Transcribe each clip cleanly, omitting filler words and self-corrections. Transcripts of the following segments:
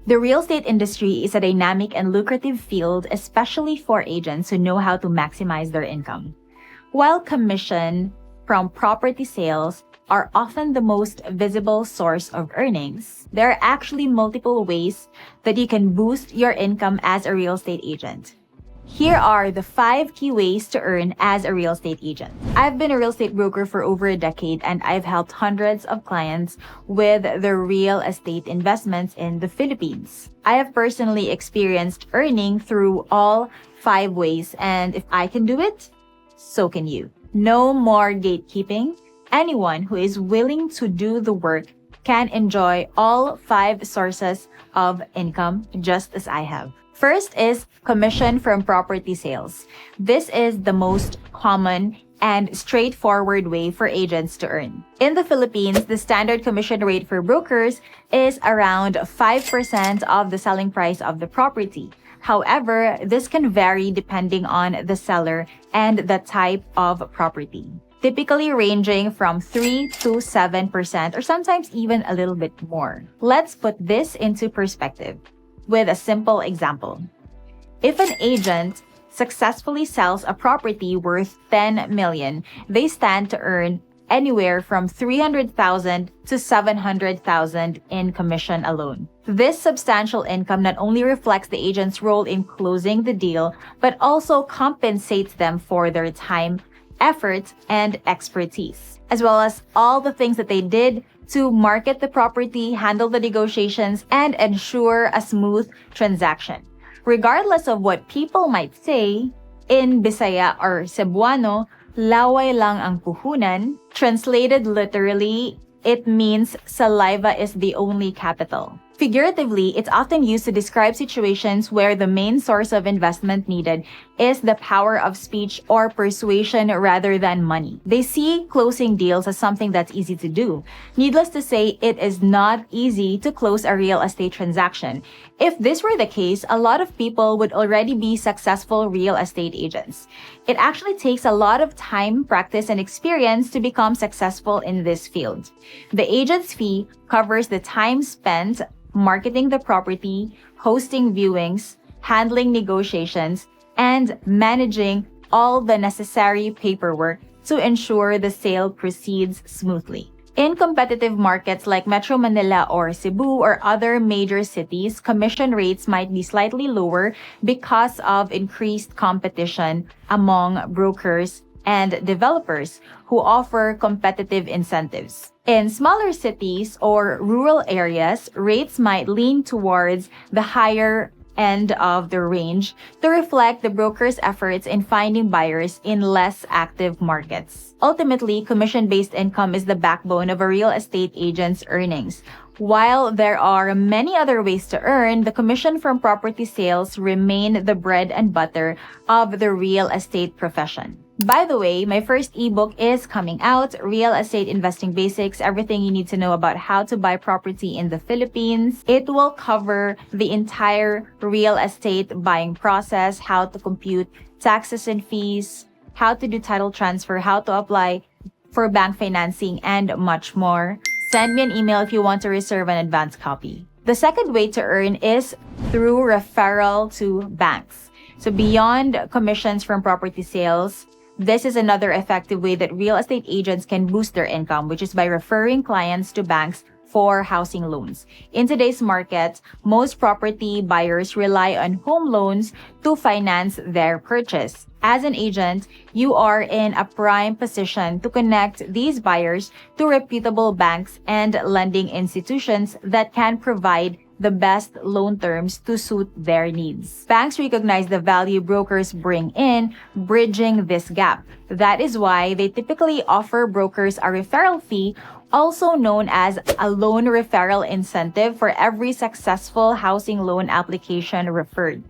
The real estate industry is a dynamic and lucrative field, especially for agents who know how to maximize their income. While commission from property sales are often the most visible source of earnings, there are actually multiple ways that you can boost your income as a real estate agent. Here are the 5 key ways to earn as a real estate agent. I've been a real estate broker for over a decade, and I've helped hundreds of clients with their real estate investments in the Philippines. I have personally experienced earning through all 5 ways, and if I can do it, so can you. No more gatekeeping. Anyone who is willing to do the work can enjoy all 5 sources of income just as I have. First is commission from property sales. This is the most common and straightforward way for agents to earn. In the Philippines, the standard commission rate for brokers is around 5% of the selling price of the property. However, this can vary depending on the seller and the type of property, typically ranging from 3 to 7% or sometimes even a little bit more. Let's put this into perspective with a simple example. If an agent successfully sells a property worth 10 million, they stand to earn anywhere from 300,000 to 700,000 in commission alone. This substantial income not only reflects the agent's role in closing the deal, but also compensates them for their time, effort, and expertise, as well as all the things that they did to market the property, handle the negotiations, and ensure a smooth transaction. Regardless of what people might say, in Bisaya or Cebuano, laway lang ang puhunan. Translated literally, it means saliva is the only capital. Figuratively, it's often used to describe situations where the main source of investment needed is the power of speech or persuasion rather than money. They see closing deals as something that's easy to do. Needless to say, it is not easy to close a real estate transaction. If this were the case, a lot of people would already be successful real estate agents. It actually takes a lot of time, practice, and experience to become successful in this field. The agent's fee covers the time spent marketing the property, hosting viewings, handling negotiations, and managing all the necessary paperwork to ensure the sale proceeds smoothly. In competitive markets like Metro Manila or Cebu or other major cities, commission rates might be slightly lower because of increased competition among brokers and developers who offer competitive incentives. In smaller cities or rural areas, rates might lean towards the higher end of the range to reflect the broker's efforts in finding buyers in less active markets. Ultimately, commission-based income is the backbone of a real estate agent's earnings. While there are many other ways to earn, the commission from property sales remain the bread and butter of the real estate profession. By the way, my first ebook is coming out, Real Estate Investing Basics, Everything You Need to Know About How to Buy Property in the Philippines. It will cover the entire real estate buying process, how to compute taxes and fees, how to do title transfer, how to apply for bank financing, and much more. Send me an email if you want to reserve an advance copy. The second way to earn is through referral to banks. So beyond commissions from property sales, this is another effective way that real estate agents can boost their income, which is by referring clients to banks for housing loans. In today's market, most property buyers rely on home loans to finance their purchase. As an agent, you are in a prime position to connect these buyers to reputable banks and lending institutions that can provide the best loan terms to suit their needs. Banks recognize the value brokers bring in, bridging this gap. That is why they typically offer brokers a referral fee, also known as a loan referral incentive, for every successful housing loan application referred.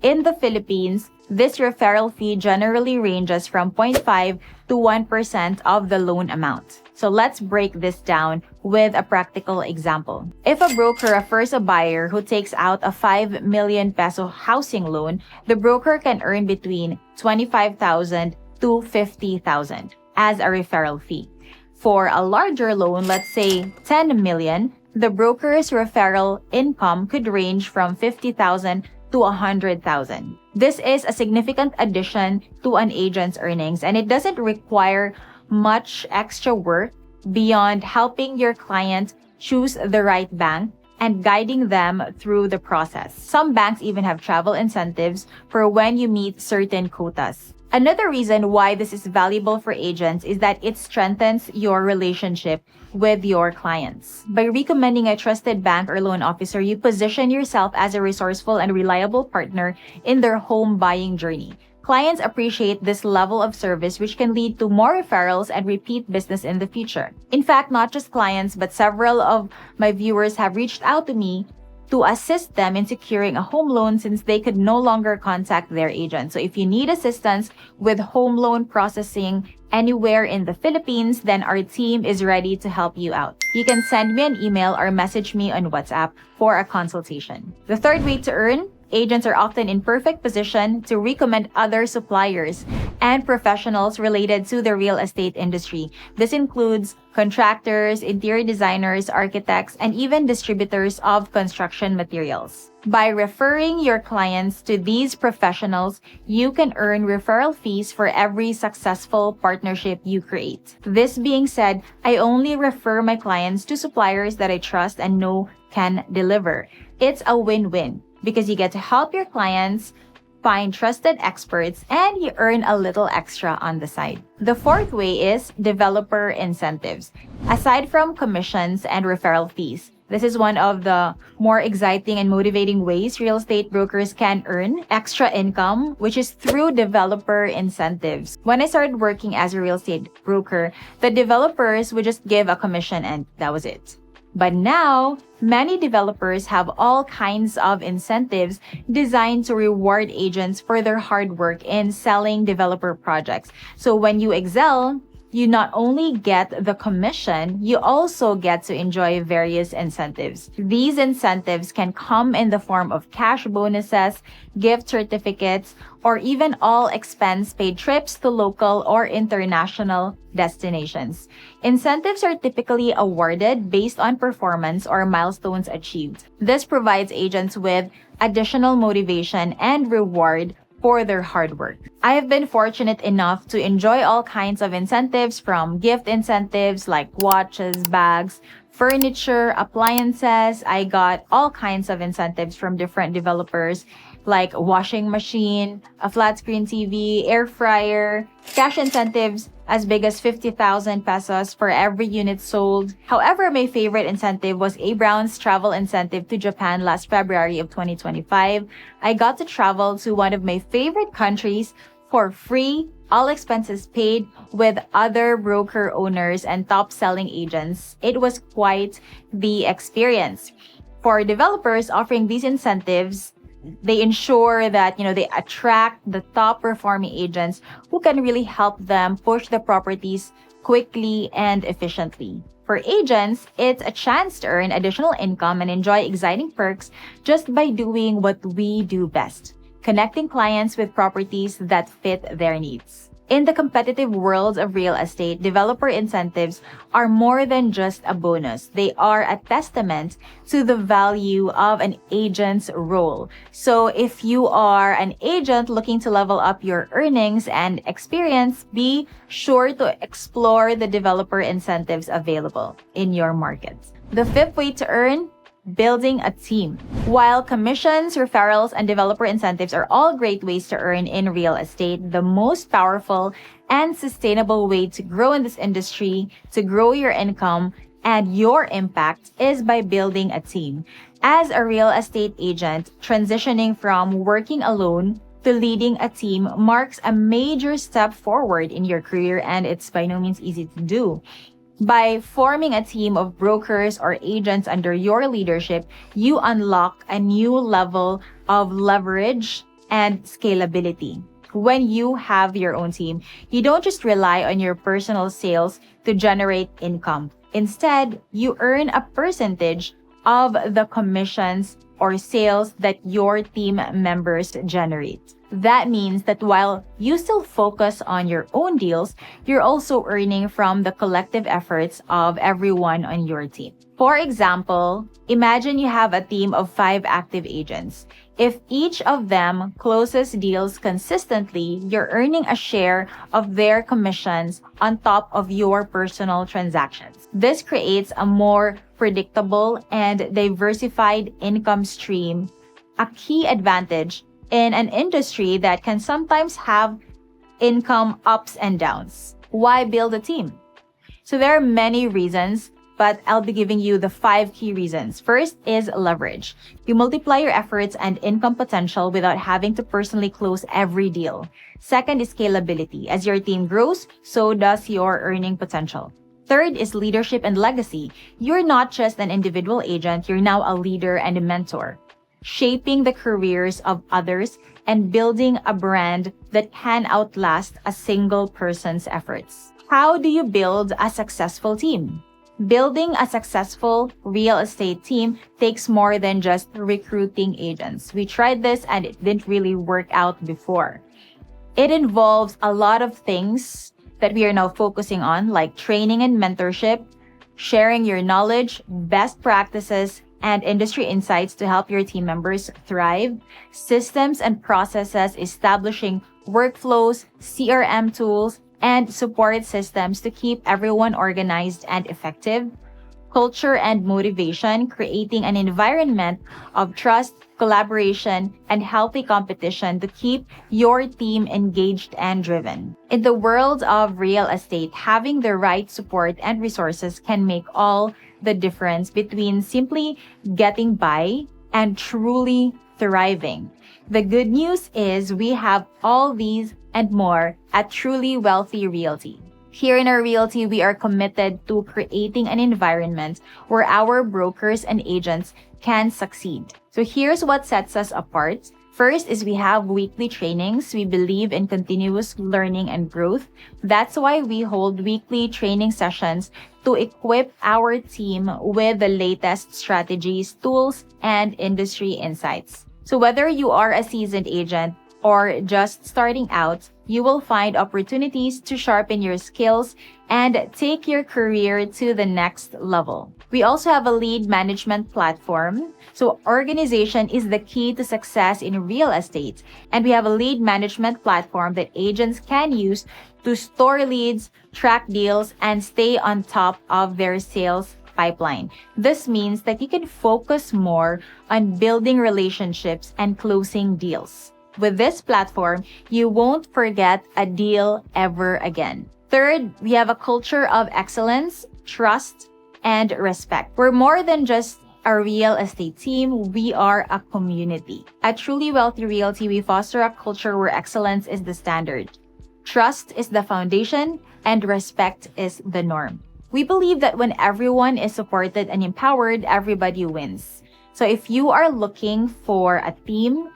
In the Philippines, this referral fee generally ranges from 0.5 to 1% of the loan amount. So let's break this down with a practical example. If a broker refers a buyer who takes out a 5 million peso housing loan, the broker can earn between 25,000 to 50,000 as a referral fee. For a larger loan, let's say 10 million, the broker's referral income could range from 50,000 to 100,000. This is a significant addition to an agent's earnings, and it doesn't require much extra work beyond helping your client choose the right bank and guiding them through the process. Some banks even have travel incentives for when you meet certain quotas. Another reason why this is valuable for agents is that it strengthens your relationship with your clients. By recommending a trusted bank or loan officer, you position yourself as a resourceful and reliable partner in their home buying journey. Clients appreciate this level of service, which can lead to more referrals and repeat business in the future. In fact, not just clients, but several of my viewers have reached out to me to assist them in securing a home loan since they could no longer contact their agent. So if you need assistance with home loan processing anywhere in the Philippines, then our team is ready to help you out. You can send me an email or message me on WhatsApp for a consultation. The third way to earn: agents are often in perfect position to recommend other suppliers and professionals related to the real estate industry. This includes contractors, interior designers, architects, and even distributors of construction materials. By referring your clients to these professionals, you can earn referral fees for every successful partnership you create. This being said, I only refer my clients to suppliers that I trust and know can deliver. It's a win-win, because you get to help your clients find trusted experts and you earn a little extra on the side. The fourth way is developer incentives. Aside from commissions and referral fees, this is one of the more exciting and motivating ways real estate brokers can earn extra income, which is through developer incentives. When I started working as a real estate broker, the developers would just give a commission and that was it. But now, many developers have all kinds of incentives designed to reward agents for their hard work in selling developer projects. So when you excel, you not only get the commission, you also get to enjoy various incentives. These incentives can come in the form of cash bonuses, gift certificates, or even all expense-paid trips to local or international destinations. Incentives are typically awarded based on performance or milestones achieved. This provides agents with additional motivation and reward for their hard work. I have been fortunate enough to enjoy all kinds of incentives, from gift incentives like watches, bags, furniture, appliances. I got all kinds of incentives from different developers like washing machine, a flat screen TV, air fryer, cash incentives as big as 50,000 pesos for every unit sold. However, my favorite incentive was A. Brown's travel incentive to Japan last February of 2025. I got to travel to one of my favorite countries for free, all expenses paid, with other broker owners and top selling agents. It was quite the experience. For developers offering these incentives, they ensure that, they attract the top performing agents who can really help them push the properties quickly and efficiently. For agents, it's a chance to earn additional income and enjoy exciting perks just by doing what we do best: connecting clients with properties that fit their needs. In the competitive world of real estate, developer incentives are more than just a bonus. They are a testament to the value of an agent's role. So if you are an agent looking to level up your earnings and experience, be sure to explore the developer incentives available in your market. The fifth way to earn: building a team. While commissions, referrals, and developer incentives are all great ways to earn in real estate, the most powerful and sustainable way to grow in this industry, to grow your income and your impact, is by building a team. As a real estate agent, transitioning from working alone to leading a team marks a major step forward in your career, and it's by no means easy to do. By forming a team of brokers or agents under your leadership, you unlock a new level of leverage and scalability. When you have your own team, you don't just rely on your personal sales to generate income. Instead, you earn a percentage of the commissions or sales that your team members generate. That means that while you still focus on your own deals, you're also earning from the collective efforts of everyone on your team. For example, imagine you have a team of 5 active agents. If each of them closes deals consistently, you're earning a share of their commissions on top of your personal transactions. This creates a more predictable and diversified income stream, a key advantage in an industry that can sometimes have income ups and downs. Why build a team? So there are many reasons, but I'll be giving you the 5 key reasons. First is leverage. You multiply your efforts and income potential without having to personally close every deal. Second is scalability. As your team grows, so does your earning potential. Third is leadership and legacy. You're not just an individual agent, you're now a leader and a mentor, shaping the careers of others and building a brand that can outlast a single person's efforts. How do you build a successful team? Building a successful real estate team takes more than just recruiting agents. We tried this and it didn't really work out before. It involves a lot of things that we are now focusing on, like training and mentorship, sharing your knowledge, best practices, and industry insights to help your team members thrive, systems and processes, establishing workflows, CRM tools, and support systems to keep everyone organized and effective, culture and motivation, creating an environment of trust, collaboration, and healthy competition to keep your team engaged and driven. In the world of real estate, having the right support and resources can make all the difference between simply getting by and truly thriving. The good news is we have all these and more at Truly Wealthy Realty. Here in our realty, we are committed to creating an environment where our brokers and agents can succeed. So here's what sets us apart. First is we have weekly trainings. We believe in continuous learning and growth. That's why we hold weekly training sessions to equip our team with the latest strategies, tools, and industry insights. So whether you are a seasoned agent or just starting out, you will find opportunities to sharpen your skills and take your career to the next level. We also have a lead management platform. So organization is the key to success in real estate. And we have a lead management platform that agents can use to store leads, track deals, and stay on top of their sales pipeline. This means that you can focus more on building relationships and closing deals. With this platform, you won't forget a deal ever again. Third, we have a culture of excellence, trust, and respect. We're more than just a real estate team, we are a community. At Truly Wealthy Realty, we foster a culture where excellence is the standard, trust is the foundation, and respect is the norm. We believe that when everyone is supported and empowered, everybody wins. So if you are looking for a team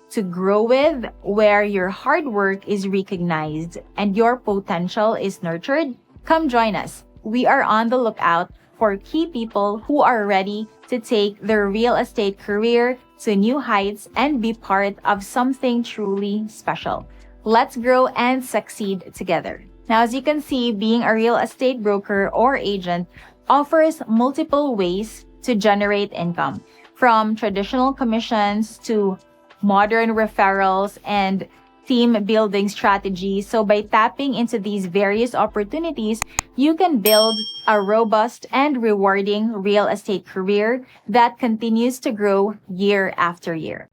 to grow with, where your hard work is recognized and your potential is nurtured, come join us. We are on the lookout for key people who are ready to take their real estate career to new heights and be part of something truly special. Let's grow and succeed together. Now, as you can see, being a real estate broker or agent offers multiple ways to generate income, from traditional commissions to modern referrals and team building strategies. So by tapping into these various opportunities, you can build a robust and rewarding real estate career that continues to grow year after year.